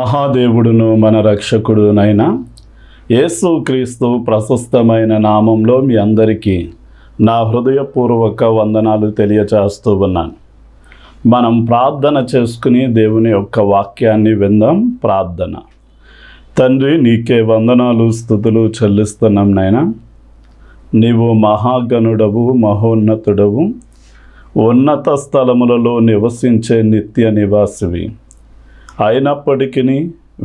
మహాదేవుడును మన రక్షకుడునైన యేసుక్రీస్తు ప్రశస్తమైన నామంలో మీ అందరికీ నా హృదయపూర్వక వందనాలు తెలియచేస్తూ ఉన్నాను. మనం ప్రార్థన చేసుకుని దేవుని యొక్క వాక్యాన్ని విందాం. ప్రార్థన. తండ్రి, నీకే వందనాలు స్తుతులు చెల్లిస్తున్నాం నాయనా. నీవు మహాగణుడవు, మహోన్నతుడవు, ఉన్నత స్థలములలో నివసించే నిత్య నివాసివి. అయినప్పటికీ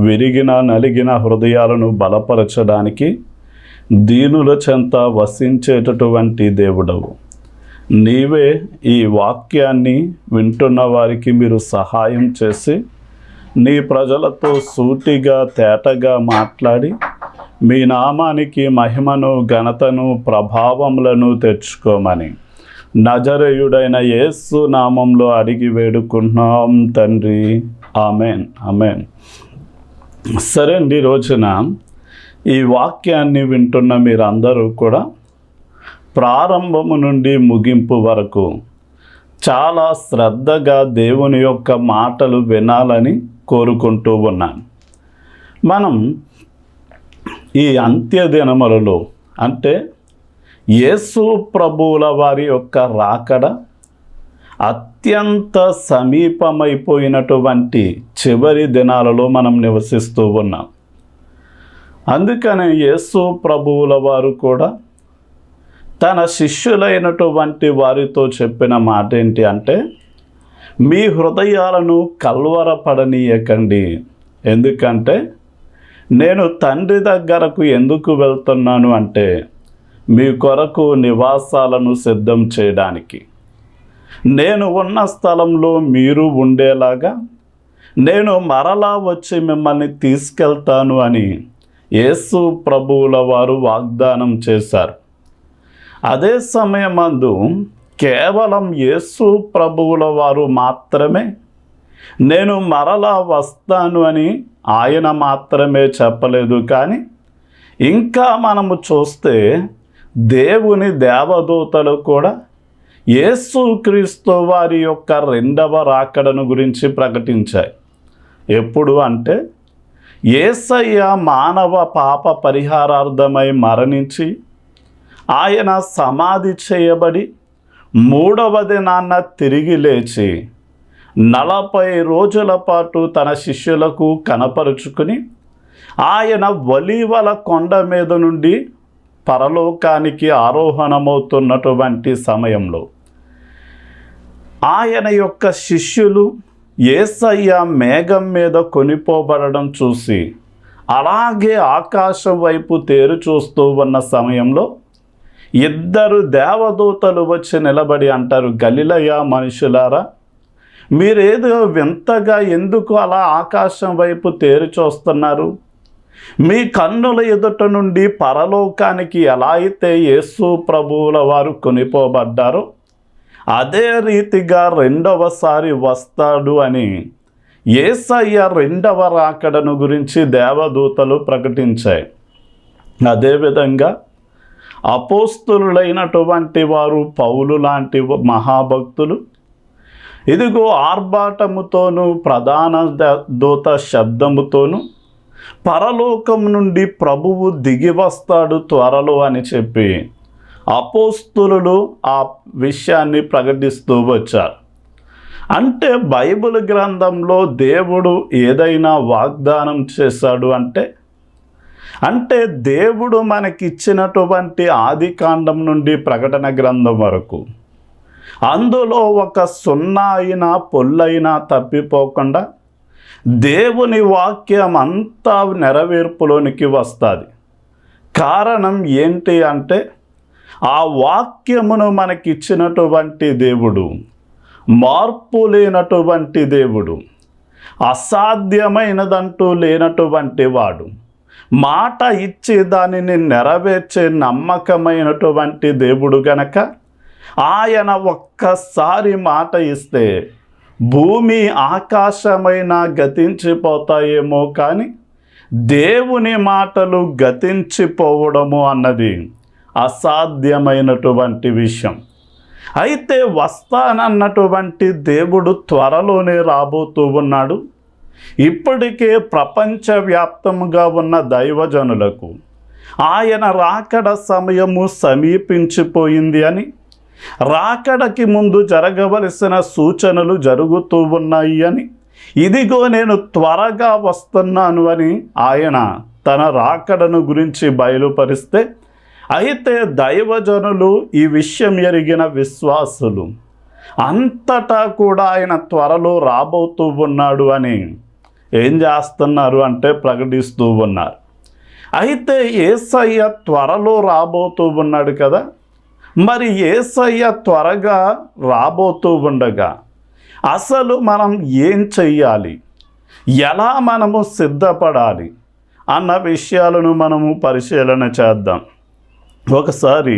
విరిగిన నలిగిన హృదయాలను బలపరచడానికి దీనుల చెంత వసించేటటువంటి దేవుడవు. నీవే ఈ వాక్యాన్ని వింటున్న వారికి మీరు సహాయం చేసి నీ ప్రజలతో సూటిగా తేటగా మాట్లాడి మీ నామానికి మహిమను, ఘనతను, ప్రభావములను తెచ్చుకోమని నజరేయుడైన యేసు నామంలో అడిగి వేడుకుంటున్నాం తండ్రి. Amen, amen. సరే అండి, రోజున ఈ వాక్యాన్ని వింటున్న మీరందరూ కూడా ప్రారంభము నుండి ముగింపు వరకు చాలా శ్రద్ధగా దేవుని యొక్క మాటలు వినాలని కోరుకుంటూ ఉన్నాను. మనం ఈ అంత్య దినములలో, అంటే యేసు ప్రభువుల వారి యొక్క రాకడ అత్యంత సమీపమైపోయినటువంటి చివరి దినాలలో మనం నివసిస్తూ ఉన్నాం. అందుకనే యేసు ప్రభువుల వారు కూడా తన శిష్యులైనటువంటి వారితో చెప్పిన మాట ఏంటి అంటే, మీ హృదయాలను కల్వరపడనీయకండి. ఎందుకంటే నేను తండ్రి దగ్గరకు ఎందుకు వెళ్తున్నాను అంటే మీ కొరకు నివాసాలను సిద్ధం చేయడానికి. నేను ఉన్న స్థలంలో మీరు ఉండేలాగా నేను మరలా వచ్చి మిమ్మల్ని తీసుకెళ్తాను అని యేసు ప్రభువుల వారు వాగ్దానం చేశారు. అదే సమయమందు కేవలం యేసు ప్రభువుల వారు మాత్రమే నేను మరలా వస్తాను అని ఆయన మాత్రమే చెప్పలేదు. కానీ ఇంకా మనము చూస్తే దేవుని దేవదూతలు కూడా యేసుక్రీస్తు వారి యొక్క రెండవ రాకడను గురించి ప్రకటించాయి. ఎప్పుడు అంటే యేసయ్య మానవ పాప పరిహారార్థమై మరణించి ఆయన సమాధి చేయబడి మూడవ దినాన తిరిగి లేచి 40 రోజుల పాటు తన శిష్యులకు కనపరుచుకుని ఆయన ఒలీవల కొండ మీద నుండి పరలోకానికి ఆరోహణమవుతున్నటువంటి సమయంలో ఆయన యొక్క శిష్యులు యేసయ్య మేఘం మీద కొనిపోబడడం చూసి అలాగే ఆకాశం వైపు తేరు చూస్తూ ఉన్న సమయంలో 2 దేవదూతలు వచ్చి నిలబడి అంటారు, గలిలయ మనుషులారా, మీరేదో వింతగా ఎందుకు అలా ఆకాశం వైపు తేరు చూస్తున్నారు? మీ కన్నుల ఎదుట నుండి పరలోకానికి ఎలా అయితే యేసు ప్రభువుల వారు కొనిపోబడ్డారో అదే రీతిగా రెండవసారి వస్తాడు అని యేసయ్య రెండవ రాకడను గురించి దేవదూతలు ప్రకటించాయి. అదేవిధంగా అపోస్తలులైనటువంటి వారు పౌలు లాంటి మహాభక్తులు ఇదిగో ఆర్భాటముతోనూ ప్రధాన దూత శబ్దముతోనూ పరలోకం నుండి ప్రభువు దిగి వస్తాడు త్వరలో అని చెప్పి అపోస్తలులు ఆ విషయాన్ని ప్రకటిస్తూ వచ్చారు. అంటే బైబిల్ గ్రంథంలో దేవుడు ఏదైనా వాగ్దానం చేశాడు అంటే దేవుడు మనకిచ్చినటువంటి ఆది కాండం నుండి ప్రకటన గ్రంథం వరకు అందులో ఒక సున్నా అయినా పొల్లైనా తప్పిపోకుండా దేవుని వాక్యం అంతా నెరవేర్పులోనికి వస్తుంది. కారణం ఏంటి అంటే ఆ వాక్యమును మనకిచ్చినటువంటి దేవుడు మార్పు లేనటువంటి దేవుడు, అసాధ్యమైనదంటూ లేనటువంటి వాడు, మాట ఇచ్చి దానిని నెరవేర్చే నమ్మకమైనటువంటి దేవుడు గనక ఆయన ఒక్కసారి మాట ఇస్తే భూమి ఆకాశమైనా గతించిపోతాయేమో కానీ దేవుని మాటలు గతించిపోవడము అన్నది అసాధ్యమైనటువంటి విషయం. అయితే వస్తానన్నటువంటి దేవుడు త్వరలోనే రాబోతూ ఉన్నాడు. ఇప్పటికే ప్రపంచవ్యాప్తంగా ఉన్న దైవజనులకు ఆయన రాకడ సమయము సమీపించిపోయింది అని, రాకడకి ముందు జరగవలసిన సూచనలు జరుగుతూ ఉన్నాయి అని, ఇదిగో నేను త్వరగా వస్తున్నాను అని ఆయన తన రాకడను గురించి బయలుపరిస్తే, అయితే దైవజనులు, ఈ విషయం ఎరిగిన విశ్వాసులు అంతటా కూడా ఆయన త్వరలో రాబోతూ ఉన్నాడు అని ఏం చేస్తున్నారు అంటే ప్రకటిస్తూ ఉన్నారు. అయితే యేసయ్య త్వరలో రాబోతూ ఉన్నాడు కదా, మరి యేసయ్య త్వరగా రాబోతూ ఉండగా అసలు మనం ఏం చెయ్యాలి, ఎలా మనము సిద్ధపడాలి అన్న విషయాలను మనము పరిశీలన చేద్దాం. ఒకసారి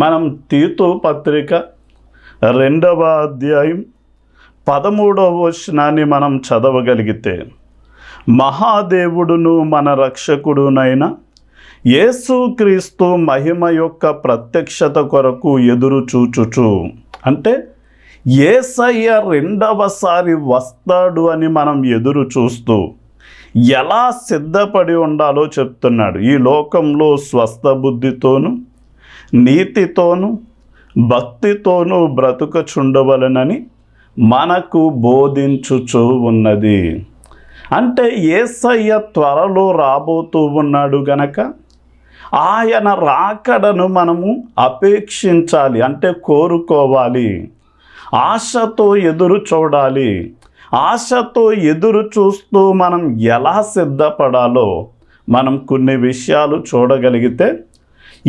మనం తీతు పత్రిక 2వ అధ్యాయం 13వ వచనాన్ని మనం చదవగలిగితే, మహాదేవుడును మన రక్షకుడునైన యేసుక్రీస్తు మహిమ యొక్క ప్రత్యక్షత కొరకు ఎదురు చూచుచు, అంటే యేసయ్య రెండవసారి వస్తాడు అని మనం ఎదురు చూస్తూ ఎలా సిద్ధపడి ఉండాలో చెప్తున్నాడు. ఈ లోకంలో స్వస్థ బుద్ధితోనూ నీతితోనూ భక్తితోనూ బ్రతుకుచుండవలనని మనకు బోధించుచూ ఉన్నది. అంటే యేసయ్య త్వరలో రాబోతూ ఉన్నాడు గనక ఆయన రాకడను మనము అపేక్షించాలి, అంటే కోరుకోవాలి, ఆశతో ఎదురు చూడాలి. ఆశతో ఎదురు చూస్తూ మనం ఎలా సిద్ధపడాలో మనం కొన్ని విషయాలు చూడగలిగితే,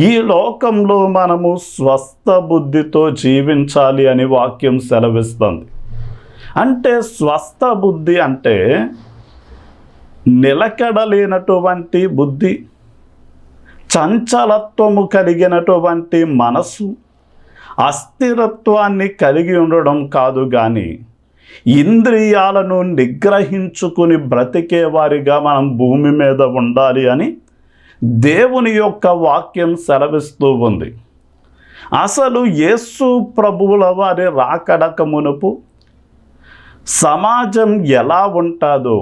ఈ లోకంలో మనము స్వస్థ బుద్ధితో జీవించాలి అని వాక్యం సెలవిస్తుంది. అంటే స్వస్థ బుద్ధి అంటే నిలకడలేనటువంటి బుద్ధి, చంచలత్వము కలిగినటువంటి మనసు, అస్థిరత్వాన్ని కలిగి ఉండడం కాదు, కానీ ఇంద్రియాలను నిగ్రహించుకుని బ్రతికే వారిగా మనం భూమి మీద ఉండాలి అని దేవుని యొక్క వాక్యం సెలవిస్తూ ఉంది. అసలు యేసు ప్రభువుల వారి రాకడక మునుపు సమాజం ఎలా ఉంటుందో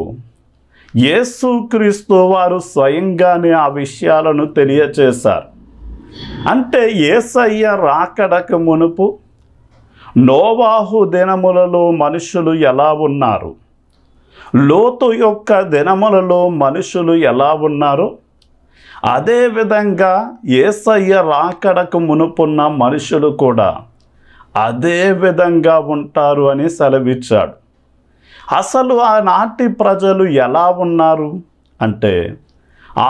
యేసుక్రీస్తు వారు స్వయంగానే ఆ విషయాలను తెలియచేశారు. అంటే యేసయ్య రాకడక మునుపు నోవాహు దినములలో మనుషులు ఎలా ఉన్నారు, లోతు యొక్క దినములలో మనుషులు ఎలా ఉన్నారో అదేవిధంగా యేసయ్య రాకడకు మునుపున్న మనుషులు కూడా అదే విధంగా ఉంటారు అని సెలవిచ్చాడు. అసలు ఆనాటి ప్రజలు ఎలా ఉన్నారు అంటే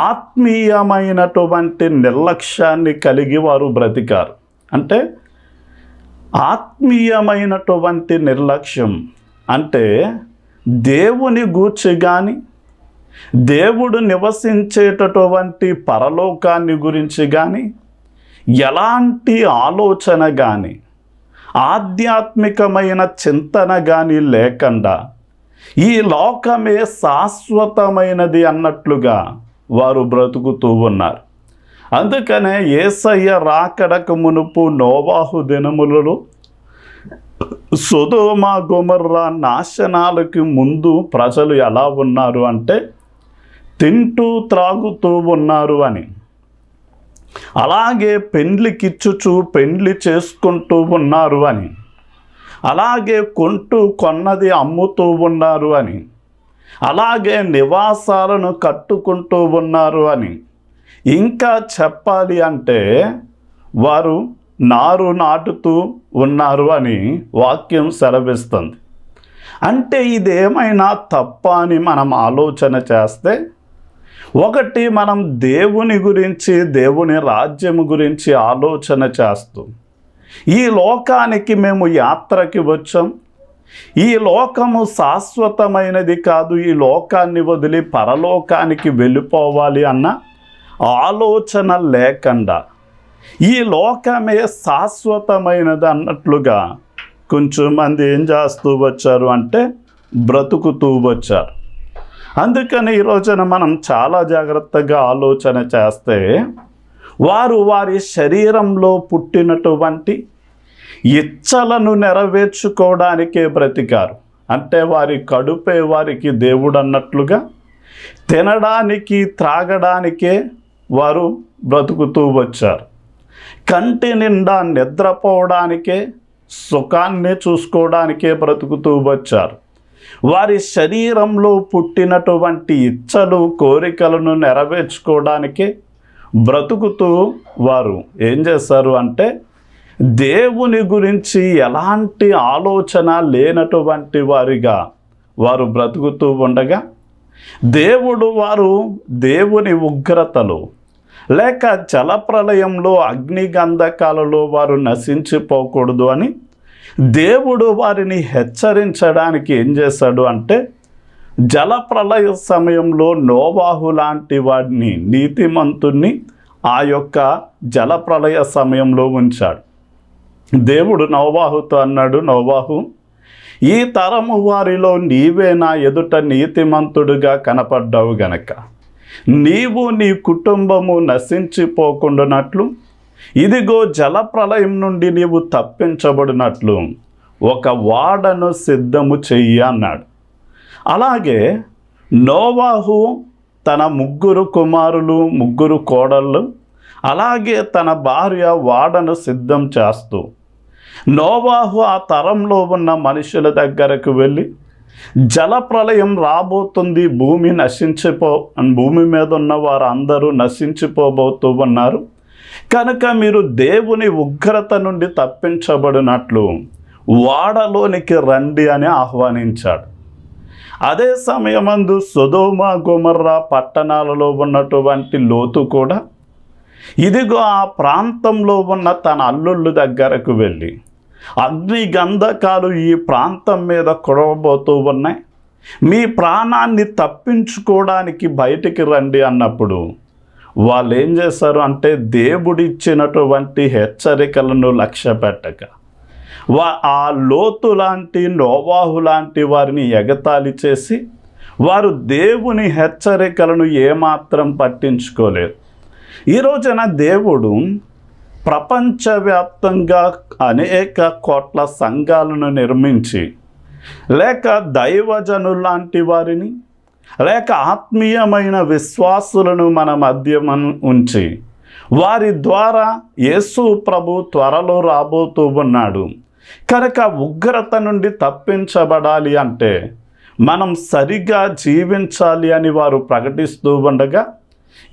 ఆత్మీయమైనటువంటి నిర్లక్ష్యాన్ని కలిగి వారు బ్రతికారు. అంటే ఆత్మీయమైనటువంటి నిర్లక్ష్యం అంటే దేవుని గూర్చి కానీ దేవుడు నివసించేటటువంటి పరలోకాన్ని గురించి కానీ ఎలాంటి ఆలోచన కానీ ఆధ్యాత్మికమైన చింతన కానీ లేకుండా ఈ లోకమే శాశ్వతమైనది అన్నట్లుగా వారు బ్రతుకుతూ ఉన్నారు. అందుకనే యేసయ్య రాకడకు మునుపు నోవాహు దినములలో సొదొమ గొమొర్రా నాశనాలకి ముందు ప్రజలు ఎలా ఉన్నారు అంటే తింటూ త్రాగుతూ ఉన్నారు అని, అలాగే పెండ్లికిచ్చుచు పెండ్లి చేసుకుంటూ ఉన్నారు అని, అలాగే కొన్నది అమ్ముతూ ఉన్నారు అని, అలాగే నివాసాలను కట్టుకుంటూ ఉన్నారు అని, ఇంకా చెప్పాలి అంటే వారు నారు నాటుతూ ఉన్నారు అని వాక్యం సెలవిస్తుంది. అంటే ఇదేమైనా తప్ప అని మనం ఆలోచన చేస్తే, ఒకటి మనం దేవుని గురించి దేవుని రాజ్యము గురించి ఆలోచన చేస్తూ ఈ లోకానికి మేము యాత్రకి వచ్చాం, ఈ లోకము శాశ్వతమైనది కాదు, ఈ లోకాన్ని వదిలి పరలోకానికి వెళ్ళిపోవాలి అన్న ఆలోచన లేకుండా ఈ లోకమే శాశ్వతమైనది అన్నట్లుగా కొంచెం మంది ఏం చేస్తూ వచ్చారు అంటే బ్రతుకుతూ వచ్చారు. అందుకని ఈ రోజున మనం చాలా జాగ్రత్తగా ఆలోచన చేస్తే వారు వారి శరీరంలో పుట్టినటువంటి ఇచ్చలను నెరవేర్చుకోవడానికే బ్రతికారు. అంటే వారి కడుపే వారికి దేవుడు అన్నట్లుగా తినడానికి త్రాగడానికే వారు బ్రతుకుతూ వచ్చారు. కంటి నిండా నిద్రపోవడానికే, సుఖాన్ని చూసుకోవడానికే బ్రతుకుతూ వచ్చారు. వారి శరీరంలో పుట్టినటువంటి ఇచ్చలు కోరికలను నెరవేర్చుకోవడానికే బ్రతుకుతూ వారు ఏం చేశారు అంటే దేవుని గురించి ఎలాంటి ఆలోచన లేనటువంటి వారిగా వారు బ్రతుకుతూ ఉండగా వారు దేవుని ఉగ్రతలో లేక జలప్రలయంలో అగ్నిగంధకాలలో వారు నశించిపోకూడదు అని దేవుడు వారిని హెచ్చరించడానికి ఏం చేశాడు అంటే జలప్రలయ సమయంలో నోవాహు లాంటి వాడిని, నీతిమంతుణ్ణి ఆ యొక్క జలప్రలయ సమయంలో ఉంచాడు. దేవుడు నోవాహుతో అన్నాడు, నోవాహు, ఈ తరము వారిలో నీవే నా ఎదుట నీతిమంతుడుగా కనపడ్డావు గనక నీవు నీ కుటుంబము నశించిపోకుండానట్లు ఇదిగో జలప్రలయం నుండి నీవు తప్పించబడినట్లు ఒక వాడను సిద్ధము చెయ్యి అన్నాడు. అలాగే నోవాహు తన 3 కుమారులు 3 కోడళ్ళు అలాగే తన భార్య వాడను సిద్ధం చేస్తూ నోవాహు ఆ తరంలో ఉన్న మనుషుల దగ్గరకు వెళ్ళి జలప్రలయం రాబోతుంది, భూమి మీద ఉన్న వారు అందరూ నశించిపోబోతూ ఉన్నారు కనుక మీరు దేవుని ఉగ్రత నుండి తప్పించబడినట్లు వాడలోనికి రండి అని ఆహ్వానించాడు. అదే సమయమందు సొదొమ గొమొర్రా పట్టణాలలో ఉన్నటువంటి లోతు కూడా ఇదిగో ఆ ప్రాంతంలో ఉన్న తన అల్లుళ్ళ దగ్గరకు వెళ్ళి అగ్ని గంధకాలు ఈ ప్రాంతం మీద కురవబోతూ ఉన్నాయి, మీ ప్రాణాన్ని తప్పించుకోవడానికి బయటికి రండి అన్నప్పుడు వాళ్ళు ఏం చేశారు అంటే దేవుడిచ్చినటువంటి హెచ్చరికలను లక్ష్య పెట్టక ఆ లోతు లాంటి నోవాహు లాంటి వారిని ఎగతాళి చేసి వారు దేవుని హెచ్చరికలను ఏమాత్రం పట్టించుకోలేదు. ఈ రోజున దేవుడు ప్రపంచవ్యాప్తంగా అనేక కోట్ల సంఘాలను నిర్మించి లేక దైవజనులాంటి వారిని లేక ఆత్మీయమైన విశ్వాసులను మన మధ్య ఉంచి వారి ద్వారా యేసు ప్రభు త్వరలో రాబోతూ ఉన్నాడు కనుక ఉగ్రత నుండి తప్పించబడాలి అంటే మనం సరిగా జీవించాలి అని వారు ప్రకటిస్తూ ఉండగా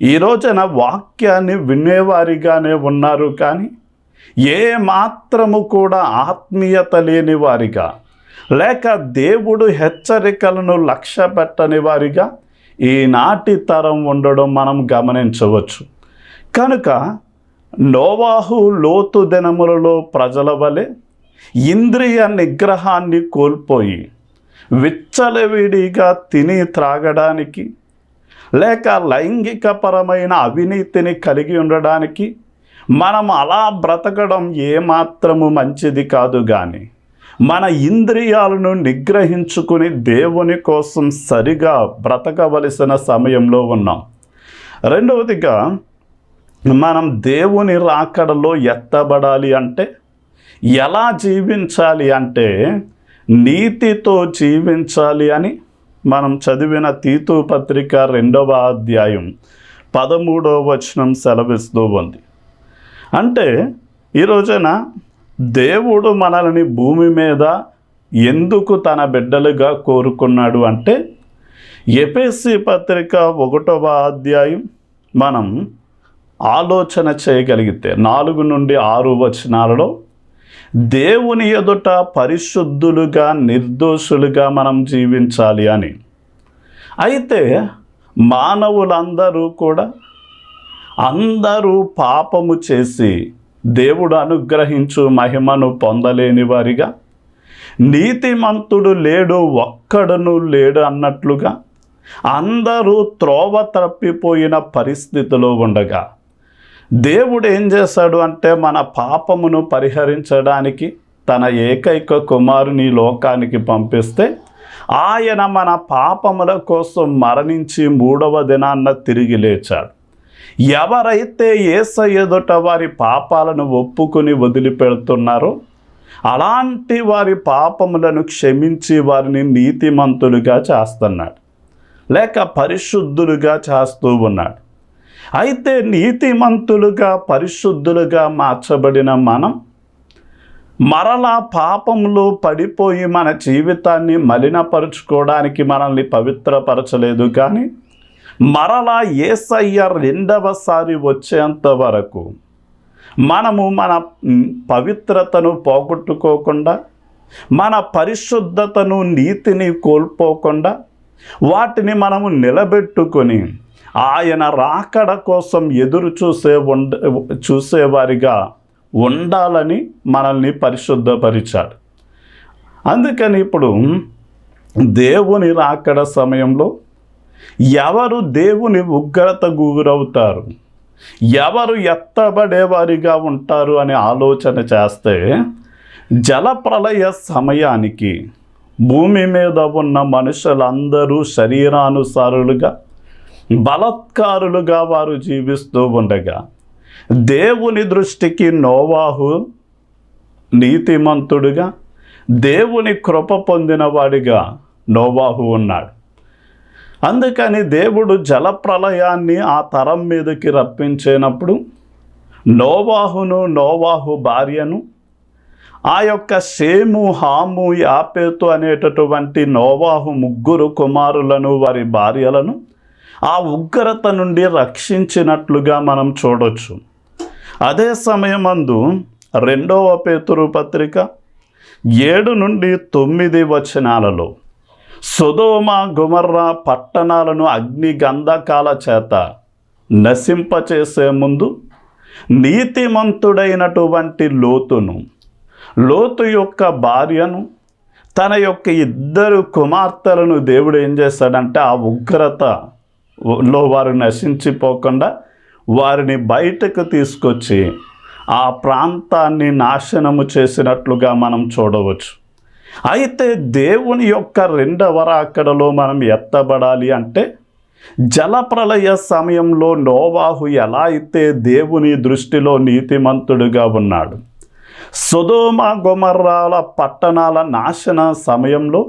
ఈ రోజున వాక్యాన్ని వినేవారిగానే ఉన్నారు కానీ ఏ మాత్రము కూడా ఆత్మీయత లేని వారిగా లేక దేవుడు హెచ్చరికలను లక్ష్య పెట్టని వారిగా ఈనాటి తరం ఉండడం మనం గమనించవచ్చు. కనుక నోవాహు లోతు దినములలో ప్రజల వలె ఇంద్రియ నిగ్రహాన్ని కోల్పోయి విచ్చలవిడిగా తిని త్రాగడానికి లేక లైంగికపరమైన అవినీతిని కలిగి ఉండడానికి మనం అలా బ్రతకడం ఏమాత్రము మంచిది కాదు. కానీ మన ఇంద్రియాలను నిగ్రహించుకుని దేవుని కోసం సరిగా బ్రతకవలసిన సమయంలో ఉన్నాం. రెండవదిగా మనం దేవుని రాకడలో ఎత్తబడాలి అంటే ఎలా జీవించాలి అంటే నీతితో జీవించాలి అని మనం చదివిన తీతు పత్రిక 2వ అధ్యాయం 13వ వచనం సెలవిస్తూ ఉంది. అంటే ఈ రోజున దేవుడు మనల్ని భూమి మీద ఎందుకు తన బిడ్డలుగా కోరుకున్నాడు అంటే ఎఫెసీ పత్రిక 1వ అధ్యాయం మనం ఆలోచన చేయగలిగితే 4 నుండి 6 వచనాలలో దేవుని ఎదుట పరిశుద్ధులుగా నిర్దోషులుగా మనం జీవించాలి అని. అయితే మానవులందరూ కూడా అందరూ పాపము చేసి దేవుడు అనుగ్రహించు మహిమను పొందలేని వారిగా, నీతిమంతుడు లేడు ఒక్కడును లేడు అన్నట్లుగా అందరూ త్రోవ తప్పిపోయిన పరిస్థితిలో ఉండగా దేవుడు ఏం చేశాడు అంటే మన పాపమును పరిహరించడానికి తన ఏకైక కుమారుని లోకానికి పంపిస్తే ఆయన మన పాపముల కోసం మరణించి 3వ దినాన్న తిరిగి లేచాడు. ఎవరైతే యేసు ఎదుట వారి పాపాలను ఒప్పుకొని వదిలిపెడుతున్నారో అలాంటి వారి పాపములను క్షమించి వారిని నీతిమంతులుగా చేస్తున్నాడు, లేక పరిశుద్ధులుగా చేస్తూ ఉన్నాడు. అయితే నీతిమంతులుగా పరిశుద్ధులుగా మార్చబడిన మనం మరలా పాపంలో పడిపోయి మన జీవితాన్ని మలినపరుచుకోవడానికి మనల్ని పవిత్రపరచలేదు, కానీ మరలా యేసయ్య రెండవసారి వచ్చేంత వరకు మనము మన పవిత్రతను పోగొట్టుకోకుండా, మన పరిశుద్ధతను నీతిని కోల్పోకుండా వాటిని మనము నిలబెట్టుకొని ఆయన రాకడ కోసం ఎదురు చూసేవారిగా ఉండాలని మనల్ని పరిశుద్ధపరిచాడు. అందుకని ఇప్పుడు దేవుని రాకడ సమయంలో ఎవరు దేవుని ఉగ్రత గురవుతారు, ఎవరు ఎత్తబడేవారిగా ఉంటారు అని ఆలోచన చేస్తే, జలప్రళయ సమయానికి భూమి మీద ఉన్న మనుషులందరూ శరీరానుసారులుగా బలత్కారులుగా వారు జీవిస్తూ ఉండగా, దేవుని దృష్టికి నోవాహు నీతిమంతుడుగా, దేవుని కృప పొందినవాడిగా నోవాహు ఉన్నాడు. అందుకని దేవుడు జలప్రళయాన్ని ఆ తరం మీదకి రప్పించేటప్పుడు నోవాహు భార్యను, ఆ యొక్క షేము, హాము, యాపేతు అనేటటువంటి నోవాహు ముగ్గురు కుమారులను, వారి భార్యలను ఆ ఉగ్రత నుండి రక్షించినట్లుగా మనం చూడొచ్చు. అదే సమయమందు 2వ పేతురు పత్రిక 7-9 వచనాలలో సొదొమ గొమొర్రా పట్టణాలను అగ్ని గంధకాల చేత నశింపచేసే ముందు నీతిమంతుడైనటువంటి లోతు యొక్క భార్యను, తన యొక్క 2 కుమార్తెలను దేవుడు ఏం చేశాడంటే ఆ ఉగ్రతలో వారు నశించిపోకుండా వారిని బయటకు తీసుకొచ్చి ఆ ప్రాంతాన్ని నాశనము చేసినట్లుగా మనం చూడవచ్చు. అయితే దేవుని యొక్క రెండవ రాకడలో మనం ఎత్తబడాలి అంటే, జలప్రళయ సమయంలో నోవాహు ఎలా అయితే దేవుని దృష్టిలో నీతిమంతుడుగా ఉన్నాడు, సొదొమ గొమొర్రాల పట్టణాల నాశన సమయంలో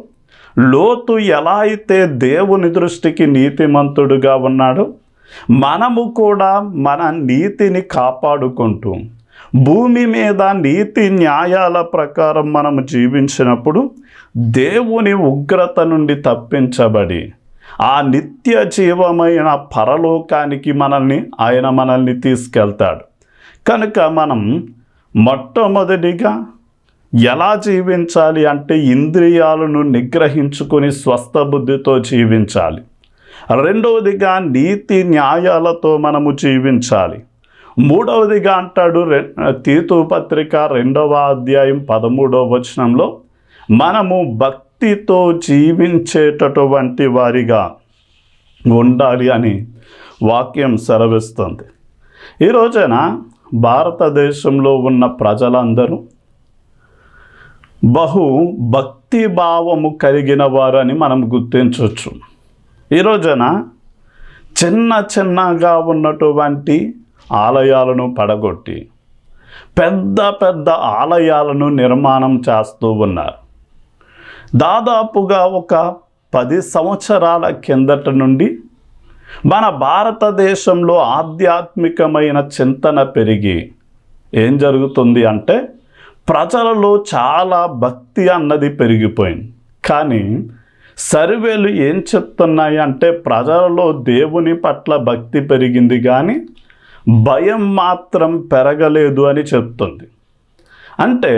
లోతు ఎలా అయితే దేవుని దృష్టికి నీతిమంతుడుగా ఉన్నాడో, మనము కూడా మన నీతిని కాపాడుకుంటూ భూమి మీద నీతి న్యాయాల ప్రకారం మనము జీవించినప్పుడు దేవుని ఉగ్రత నుండి తప్పించబడి ఆ నిత్య జీవమైన పరలోకానికి ఆయన మనల్ని తీసుకెళ్తాడు. కనుక మనం మొట్టమొదటిగా ఎలా జీవించాలి అంటే, ఇంద్రియాలను నిగ్రహించుకొని స్వస్థ బుద్ధితో జీవించాలి. రెండవదిగా నీతి న్యాయాలతో మనము జీవించాలి. మూడవదిగా అంటాడు తీతు పత్రిక 2వ అధ్యాయం 13వ వచనంలో, మనము భక్తితో జీవించేటటువంటి వారిగా ఉండాలి అని వాక్యం సెలవిస్తుంది. ఈ రోజున భారతదేశంలో ఉన్న ప్రజలందరూ బహు భక్తి భావము కలిగిన వారు అని మనం గుర్తించవచ్చు. ఈ రోజున చిన్నగా ఉన్నటువంటి ఆలయాలను పడగొట్టి పెద్ద పెద్ద ఆలయాలను నిర్మాణం చేస్తూ ఉన్నారు. దాదాపుగా ఒక 10 సంవత్సరాల కిందట నుండి మన భారతదేశంలో ఆధ్యాత్మికమైన చింతన పెరిగి ఏం జరుగుతుంది అంటే, ప్రజలలో చాలా భక్తి అన్నది పెరిగిపోయింది. కానీ సర్వేలు ఏం చెప్తున్నాయి అంటే, ప్రజలలో దేవుని పట్ల భక్తి పెరిగింది కానీ భయం మాత్రం పెరగలేదు అని చెప్తుంది. అంటే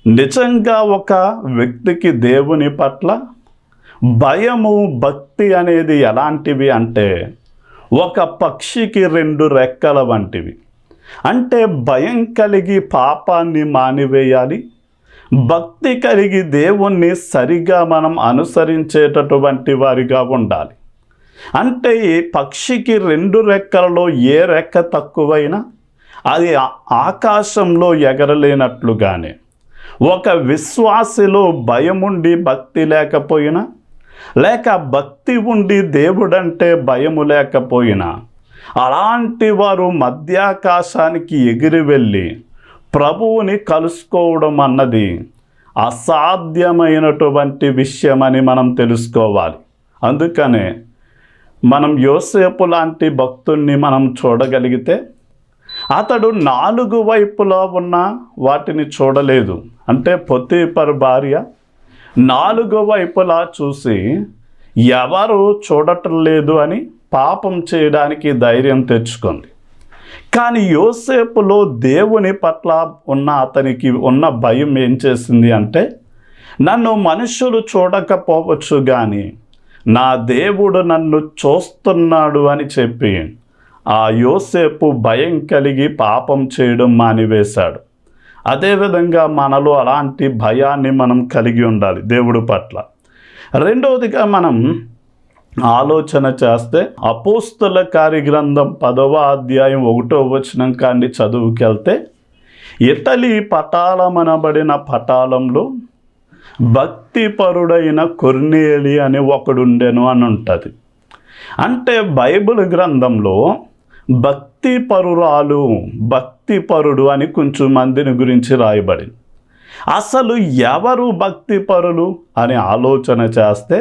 నిజంగా ఒక వ్యక్తికి దేవుని పట్ల భయము, భక్తి అనేది ఎలాంటివి అంటే, ఒక పక్షికి 2 రెక్కల వంటివి. అంటే భయం కలిగి పాపాన్ని మానివేయాలి, భక్తి కలిగి దేవుణ్ణి సరిగా మనం అనుసరించేటటువంటి వారిగా ఉండాలి. అంటే ఈ పక్షికి 2 రెక్కలలో ఏ రెక్క తక్కువైనా అది ఆకాశంలో ఎగరలేనట్లుగానే, ఒక విశ్వాసిలో భయముండి భక్తి లేకపోయినా, లేక భక్తి ఉండి దేవుడంటే భయము లేకపోయినా, అలాంటి వారు మధ్యాకాశానికి ఎగిరి వెళ్ళి ప్రభువుని కలుసుకోవడం అన్నది అసాధ్యమైనటువంటి విషయమని మనం తెలుసుకోవాలి. అందుకనే మనం యోసేపు లాంటి భక్తుల్ని మనం చూడగలిగితే అతడు 4 వైపులా ఉన్న వాటిని చూడలేదు. అంటే పొతీఫరు భార్య 4 వైపులా చూసి ఎవరు చూడటం లేదు అని పాపం చేయడానికి ధైర్యం తెచ్చుకుంది. కానీ యోసేపులో దేవుని పట్ల అతనికి ఉన్న భయం ఏం చేసింది అంటే, నన్ను మనుషులు చూడకపోవచ్చు కానీ నా దేవుడు నన్ను చూస్తున్నాడు అని చెప్పి ఆ యోసేపు భయం కలిగి పాపం చేయడం మానివేశాడు. అదేవిధంగా మనలో అలాంటి భయాన్ని మనం కలిగి ఉండాలి దేవుడి పట్ల. రెండవదిగా మనం ఆలోచన చేస్తే అపోస్తల కార్యగ్రంథం 10వ అధ్యాయం 1వ వచనం కాండి చదువుకెళ్తే, ఇటలీ పటాలమనబడిన పటాలంలో భక్తిపరుడైన కొర్నేలి అని ఒకడుండెను అని ఉంటుంది. అంటే బైబిల్ గ్రంథంలో భక్తిపరురాలు, భక్తిపరుడు అని కొంచెం మందిని గురించి రాయబడింది. అసలు ఎవరు భక్తిపరులు అని ఆలోచన చేస్తే,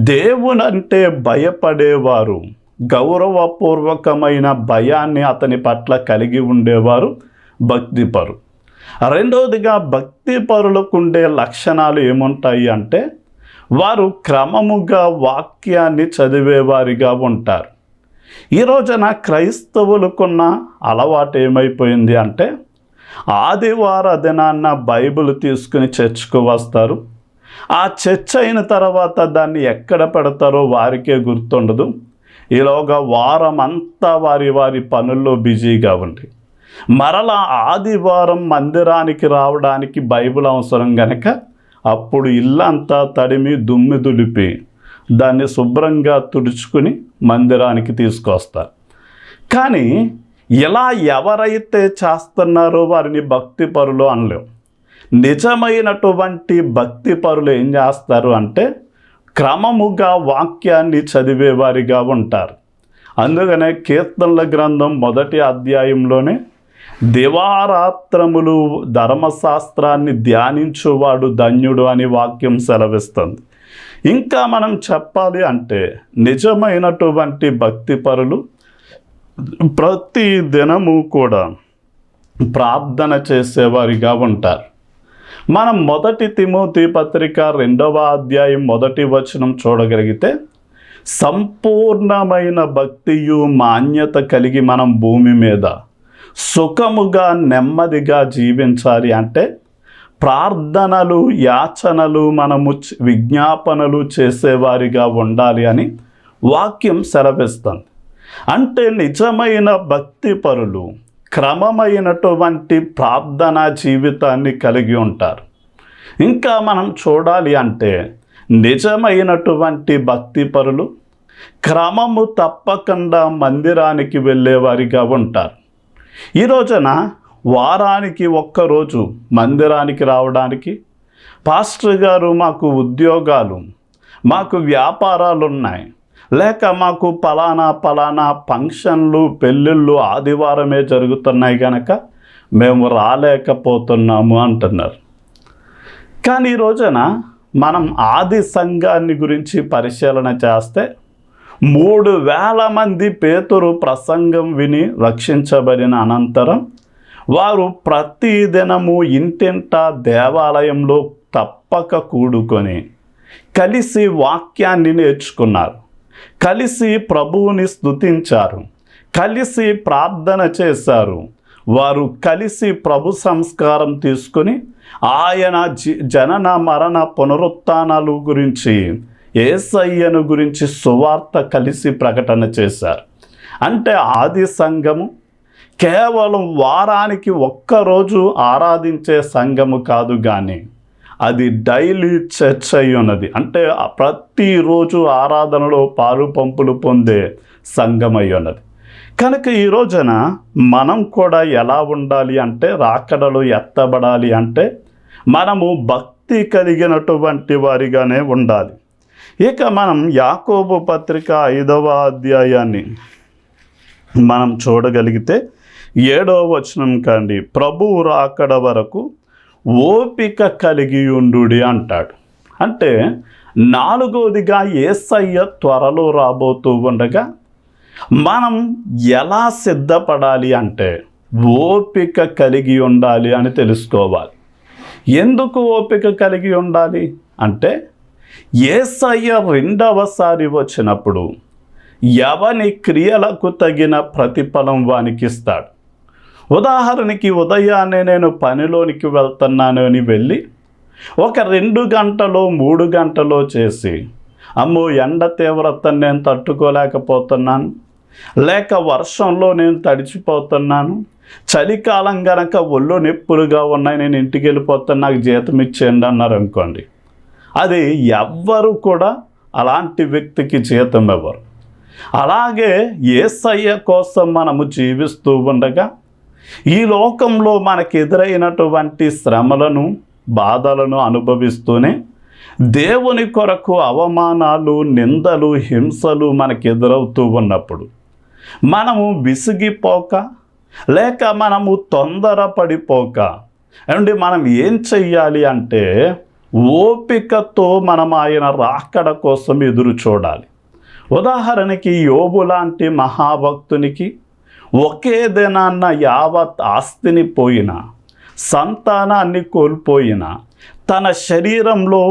దేవునంటే భయపడేవారు, గౌరవపూర్వకమైన భయాన్ని అతని పట్ల కలిగి ఉండేవారు భక్తిపరు. రెండవదిగా భక్తిపరులకు ఉండే లక్షణాలు ఏముంటాయి అంటే, వారు క్రమముగా వాక్యాన్ని చదివేవారిగా ఉంటారు. ఈ రోజున క్రైస్తవులకున్న అలవాటు ఏమైపోయింది అంటే, ఆదివార దినాన్న బైబిల్ తీసుకుని చర్చ్కు వస్తారు. ఆ చర్చ్ అయిన తర్వాత దాన్ని ఎక్కడ పెడతారో వారికే గుర్తుండదు. ఈలోగా వారం అంతా వారి పనుల్లో బిజీగా ఉండి మరలా ఆదివారం మందిరానికి రావడానికి బైబిల్ అవసరం గనక అప్పుడు ఇల్లంతా తడిమి దుమ్మి దులిపి దాన్ని శుభ్రంగా తుడుచుకుని మందిరానికి తీసుకొస్తారు. కానీ ఇలా ఎవరైతే చేస్తున్నారో వారిని భక్తిపరులు అనలేం. నిజమైనటువంటి భక్తిపరులు ఏం చేస్తారు అంటే, క్రమముగా వాక్యాన్ని చదివేవారిగా ఉంటారు. అందుకనే కీర్తనల గ్రంథం 1వ అధ్యాయంలోనే దివారాత్రములు ధర్మశాస్త్రాన్ని ధ్యానించువాడు ధన్యుడు అని వాక్యం సెలవిస్తుంది. ఇంకా మనం చెప్పాలి అంటే నిజమైనటువంటి భక్తిపరులు ప్రతి దినము కూడా ప్రార్థన చేసేవారిగా ఉంటారు. మనం 1 తిమోతి పత్రిక 2వ అధ్యాయం 1వ వచనం చూడగలిగితే, సంపూర్ణమైన భక్తియు మాన్యత కలిగి మనం భూమి మీద సుఖముగా నెమ్మదిగా జీవించాలి అంటే ప్రార్థనలు, యాచనలు, మనము విజ్ఞాపనలు చేసేవారిగా ఉండాలి అని వాక్యం సెలవిస్తుంది. అంటే నిజమైన భక్తిపరులు క్రమమైనటువంటి ప్రార్థనా జీవితాన్ని కలిగి ఉంటారు. ఇంకా మనం చూడాలి అంటే నిజమైనటువంటి భక్తిపరులు క్రమము తప్పకుండా మందిరానికి వెళ్ళేవారిగా ఉంటారు. ఈ రోజున వారానికి ఒక్కరోజు మందిరానికి రావడానికి, పాస్టర్ గారు మాకు ఉద్యోగాలు, మాకు వ్యాపారాలు ఉన్నాయి, లేక మాకు పలానా ఫంక్షన్లు, పెళ్ళిళ్ళు ఆదివారమే జరుగుతున్నాయి కనుక మేము రాలేకపోతున్నాము అంటున్నారు. కానీ ఈ రోజున మనం ఆది సంఘాన్ని గురించి పరిశీలన చేస్తే 3000 మంది పేతురు ప్రసంగం విని రక్షించబడిన అనంతరం వారు ప్రతిదినము ఇంటింటా దేవాలయంలో తప్పక కూడుకొని కలిసి వాక్యాన్ని నేర్చుకున్నారు, కలిసి ప్రభువుని స్తుతించారు, కలిసి ప్రార్థన చేశారు. వారు కలిసి ప్రభు సంస్కారం తీసుకుని ఆయన జనన మరణ పునరుత్థానాలు గురించి, యేసయ్యను గురించి సువార్త కలిసి ప్రకటన చేశారు. అంటే ఆది సంఘము కేవలం వారానికి ఒక్కరోజు ఆరాధించే సంఘము కాదు, కానీ అది డైలీ చర్చ్ అయి ఉన్నది. అంటే ప్రతిరోజు ఆరాధనలో పాలు పంపులు పొందే సంఘం అయి ఉన్నది. కనుక ఈ రోజున మనం కూడా ఎలా ఉండాలి అంటే, రాకడలో ఎత్తబడాలి అంటే మనము భక్తి కలిగినటువంటి వారిగానే ఉండాలి. ఇక మనం యాకోబు పత్రిక 5వ అధ్యాయాన్ని మనం చూడగలిగితే, 7వ వచనం కండి, ప్రభువు రాకడ వరకు ఓపిక కలిగి ఉండుడి అంటాడు. అంటే 4వదిగా యేసయ్య త్వరలో రాబోతూ ఉండగా మనం ఎలా సిద్ధపడాలి అంటే ఓపిక కలిగి ఉండాలి అని తెలుసుకోవాలి. ఎందుకు ఓపిక కలిగి ఉండాలి అంటే యేసయ్య 2వసారి వచ్చినప్పుడు ఎవని క్రియలకు తగిన ప్రతిఫలం వానికి ఇస్తాడు. ఉదాహరణకి ఉదయాన్నే నేను పనిలోనికి వెళ్తున్నాను అని వెళ్ళి ఒక 2 గంటలో 3 గంటలో చేసి అమ్మో ఎండ తీవ్రతను నేను తట్టుకోలేకపోతున్నాను, లేక వర్షంలో నేను తడిచిపోతున్నాను, చలికాలం గనక ఒళ్ళు నొప్పులుగా ఉన్నాయి, నేను ఇంటికి వెళ్ళిపోతాను, నాకు జీతం ఇచ్చేయండి అన్నారు అనుకోండి, అది ఎవ్వరు కూడా అలాంటి వ్యక్తికి జీతం ఇవ్వరు. అలాగే యేసయ్య కోసం మనము జీవిస్తూ ఉండగా ఈ లోకంలో మనకు ఎదురైనటువంటి శ్రమలను బాధలను అనుభవిస్తూనే దేవుని కొరకు అవమానాలు, నిందలు, హింసలు మనకు ఎదురవుతూ ఉన్నప్పుడు మనము విసిగిపోక, లేక మనము తొందరపడిపోక అండి మనం ఏం చెయ్యాలి అంటే ఓపికతో మనం ఆయన రాకడ కోసం ఎదురు చూడాలి. ఉదాహరణకి యోబు లాంటి మహాభక్తునికి ఒకే దినాన్న యావత్ ఆస్తిని పోయినా, సంతానాన్ని కోల్పోయిన, తన శరీరంలో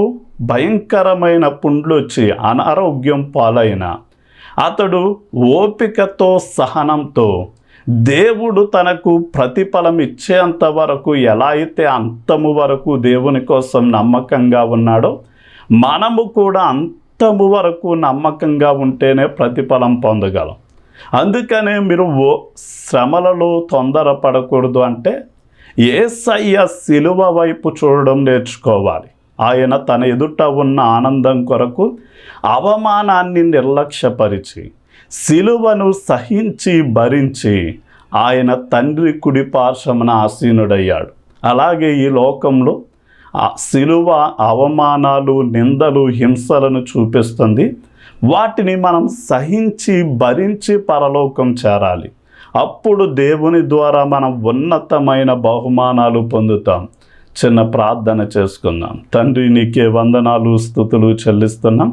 భయంకరమైన పుండ్లు వచ్చి అనారోగ్యం పాలైన అతడు ఓపికతో సహనంతో దేవుడు తనకు ప్రతిఫలం ఇచ్చేంత వరకు ఎలా అయితే అంతము వరకు దేవుని కోసం నమ్మకంగా ఉన్నాడో మనము కూడా అంతము వరకు నమ్మకంగా ఉంటేనే ప్రతిఫలం పొందగలం. అందుకనే మీరు శ్రమలలో తొందరపడకూడదు. అంటే యేసయ్య సిలువ వైపు చూడడం నేర్చుకోవాలి. ఆయన తన ఎదుట ఉన్న ఆనందం కొరకు అవమానాన్ని నిర్లక్ష్యపరిచి సిలువను సహించి భరించి ఆయన తండ్రి కుడి పార్శ్వమున ఆసీనుడయ్యాడు. అలాగే ఈ లోకంలో సిలువ అవమానాలు, నిందలు, హింసలను చూపిస్తుంది. వాటిని మనం సహించి భరించి పరలోకం చేరాలి. అప్పుడు దేవుని ద్వారా మనం ఉన్నతమైన బహుమానాలు పొందుతాం. చిన్న ప్రార్థన చేసుకుందాం. తండ్రి, నీకే వందనాలు, స్తుతులు చెల్లిస్తున్నాం.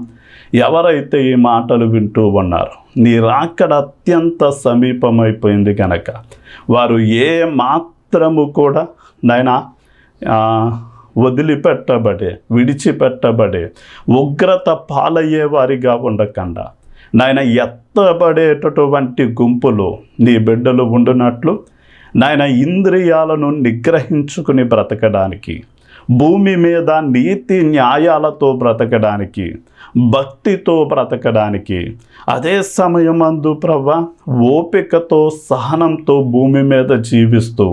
ఎవరైతే ఈ మాటలు వింటూ ఉన్నారో నీ రాకడ అత్యంత సమీపమైపోయింది కనుక వారు ఏ మాత్రము కూడా నాయనా విడిచిపెట్టబడే ఉగ్రత పాలయ్యే వారిగా ఉండకుండా నాయన ఎత్తబడేటటువంటి గుంపులో నీ బిడ్డలు ఉండునట్లు నాయన ఇంద్రియాలను నిగ్రహించుకుని బ్రతకడానికి, భూమి మీద నీతి న్యాయాలతో బ్రతకడానికి, భక్తితో బ్రతకడానికి, అదే సమయమందు ప్రభువా ఓపికతో సహనంతో భూమి మీద జీవిస్తూ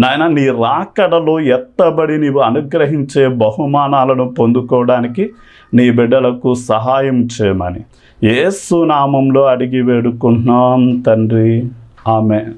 నాయన నీ రాకడలో ఎత్తబడి నీవు అనుగ్రహించే బహుమానాలను పొందుకోవడానికి నీ బిడ్డలకు సహాయం చేయమని యేసు నామంలో అడిగి వేడుకుంటున్నాం తండ్రి. ఆమేన్.